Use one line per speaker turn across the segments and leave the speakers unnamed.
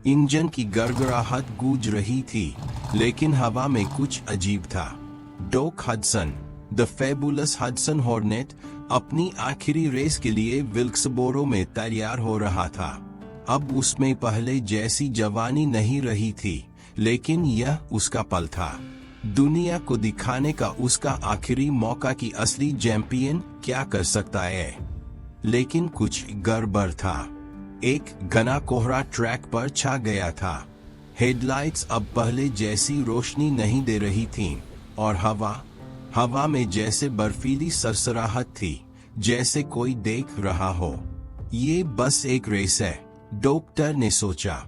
Engine की गड़गड़ाहट गूंज रही थी, लेकिन हवा में कुछ अजीब था। Doc Hudson, the Fabulous Hudson Hornet, अपनी आखिरी रेस के लिए विल्क्सबोरो में तैयार हो रहा था। अब उसमें पहले जैसी जवानी नहीं रही थी, लेकिन यह उसका पल था। दुनिया को दिखाने का उसका आखिरी मौका कि असली चैंपियन क्या कर सकता है। लेकिन कुछ गड़बड़ था। एक घना कोहरा ट्रैक पर छा गया था। हेडलाइट्स अब पहले जैसी रोशनी नहीं दे रही थीं, और हवा में जैसे बर्फीली सरसराहट थी, जैसे कोई देख रहा हो। ये बस एक रेस है, डॉक्टर ने सोचा,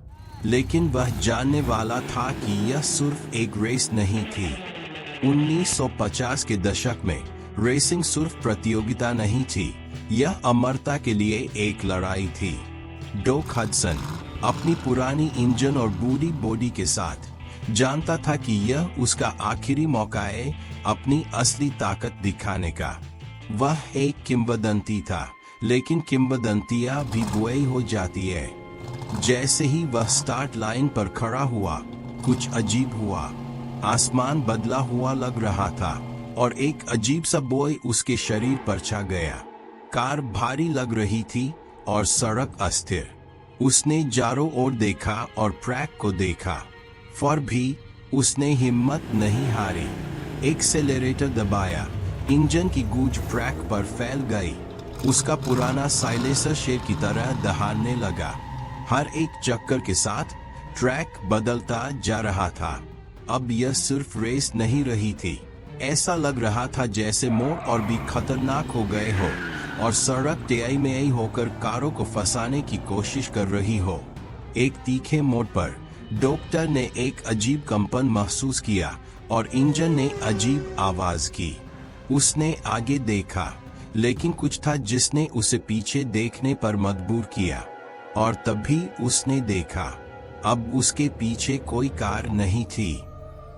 लेकिन वह जानने वाला था कि यह सिर्फ एक रेस नहीं थी। 1950 के दशक में रेसिंग सिर्फ प्रतियोगिता नहीं थी, यह अमरता के लिए एक लड़ाई थी। डॉक हडसन अपनी पुरानी इंजन और बूढ़ी बॉडी के साथ जानता था कि यह उसका आखिरी मौका है अपनी असली ताकत दिखाने का। वह एक किंवदंती था, लेकिन किंवदंतियां भी बुरी हो जाती है। जैसे ही वह स्टार्ट लाइन पर खड़ा हुआ, कुछ अजीब हुआ। आसमान बदला हुआ लग रहा था, और एक अजीब सा बोझ उसके शरीर पर छा गया। कार भारी लग रही थी और सड़क अस्थिर। उसने चारों ओर देखा और ट्रैक को देखा, फिर भी उसने हिम्मत नहीं हारी। एक्सेलरेटर दबाया, इंजन की गूंज ट्रैक पर फैल गई। उसका पुराना साइलेंसर शेर की तरह दहाड़ने लगा। हर एक चक्कर के साथ ट्रैक बदलता जा रहा था। अब यह सिर्फ रेस नहीं रही थी, ऐसा लग रहा था जैसे मोड़ और भी खतरनाक हो गए हो, और सड़क टेढ़ी मेढ़ी होकर कारों को फंसाने की कोशिश कर रही हो। एक तीखे मोड़ पर डॉक्टर ने एक अजीब कंपन महसूस किया, और इंजन ने अजीब आवाज की। उसने आगे देखा, लेकिन कुछ था जिसने उसे पीछे देखने पर मजबूर किया। और तभी उसने देखा, अब उसके पीछे कोई कार नहीं थी,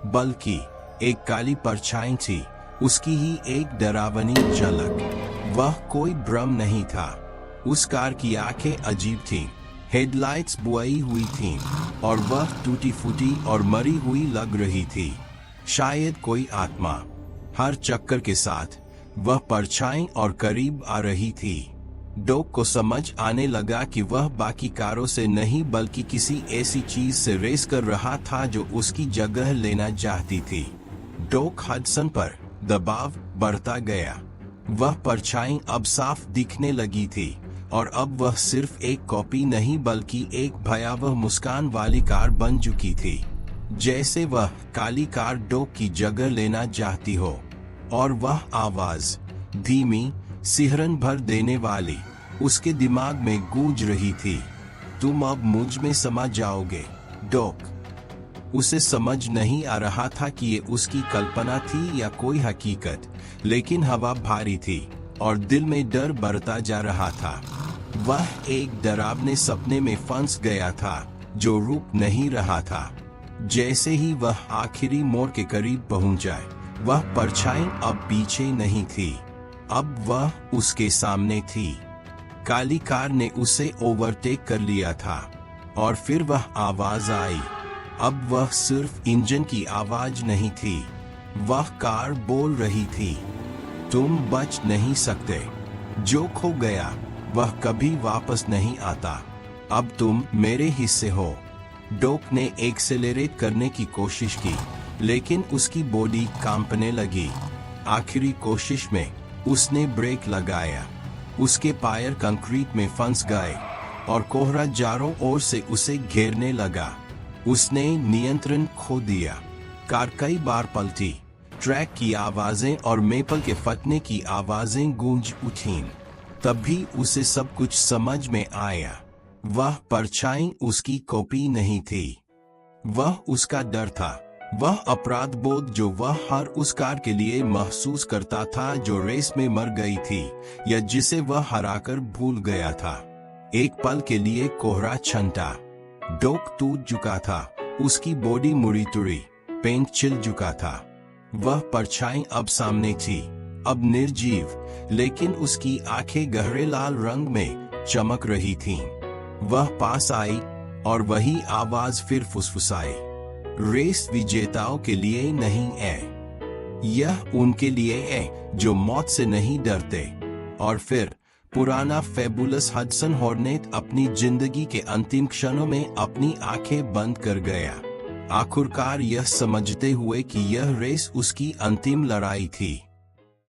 बल्कि एक काली परछाई थी, उसकी ही एक डरावनी झलक। वह कोई भ्रम नहीं था। उस कार की आंखें अजीब थीं, हेडलाइट्स बुआई हुई थीं, और वह टूटी फूटी और मरी हुई लग रही थी, शायद कोई आत्मा। हर चक्कर के साथ वह परछाई और करीब आ रही थी। डॉक को समझ आने लगा कि वह बाकी कारों से नहीं बल्कि किसी ऐसी चीज से रेस कर रहा था जो उसकी जगह लेना चाहती थी। डॉक हडसन पर दबाव बढ़ता गया। वह परछाई अब साफ दिखने लगी थी, और अब वह सिर्फ एक कॉपी नहीं बल्कि एक भयावह मुस्कान वाली कार बन चुकी थी, जैसे वह काली कार डॉक की जगह लेना चाहती हो। और वह आवाज, धीमी, सिहरन भर देने वाली, उसके दिमाग में गूंज रही थी, तुम अब मुझ में समा जाओगे, डॉक। उसे समझ नहीं आ रहा था कि ये उसकी कल्पना थी या कोई हकीकत, लेकिन हवा भारी थी और दिल में डर बढ़ता जा रहा था। वह एक डरावने सपने में फंस गया था जो रुक नहीं रहा था। जैसे ही वह आखिरी मोड़ के करीब पहुंच जाए, वह परछाई अब पीछे नहीं थी, अब वह उसके सामने थी। काली कार ने उसे ओवरटेक कर लिया था, और फिर वह आवाज आई। अब वह सिर्फ इंजन की आवाज नहीं थी, वह कार बोल रही थी, तुम बच नहीं सकते। जो खो गया वह कभी वापस नहीं आता, अब तुम मेरे हिस्से हो। डॉक ने एक्सेलरेट करने की कोशिश की, लेकिन उसकी बॉडी कांपने लगी। आखिरी कोशिश में उसने ब्रेक लगाया, उसके पैर कंक्रीट में फंस गए, और कोहरा चारों ओर से उसे घेरने लगा। उसने नियंत्रण खो दिया। कार कई बार पलटी, ट्रैक की आवाजें और मेपल के फटने की आवाजें गूंज उठीं। तभी उसे सब कुछ समझ में आया। वह परछाई उसकी कॉपी नहीं थी, वह उसका डर था, वह अपराध बोध जो वह हर उस कार के लिए महसूस करता था जो रेस में मर गई थी या जिसे वह हराकर भूल गया था। एक पल के लिए कोहरा छंटा, डॉक टूट चुका था, उसकी बॉडी मुड़ी तुड़ी, पेंट छिल चुका था। वह परछाई अब सामने थी, अब निर्जीव, लेकिन उसकी आंखें गहरे लाल रंग में चमक रही थीं। वह पास आई, और वही आवाज फिर फुसफुसाई, रेस विजेताओं के लिए नहीं है, यह उनके लिए है जो मौत से नहीं डरते। और फिर पुराना फेबुलस हडसन हॉर्नेट अपनी जिंदगी के अंतिम क्षणों में अपनी आंखें बंद कर गया, आखिरकार यह समझते हुए कि यह रेस उसकी अंतिम लड़ाई थी।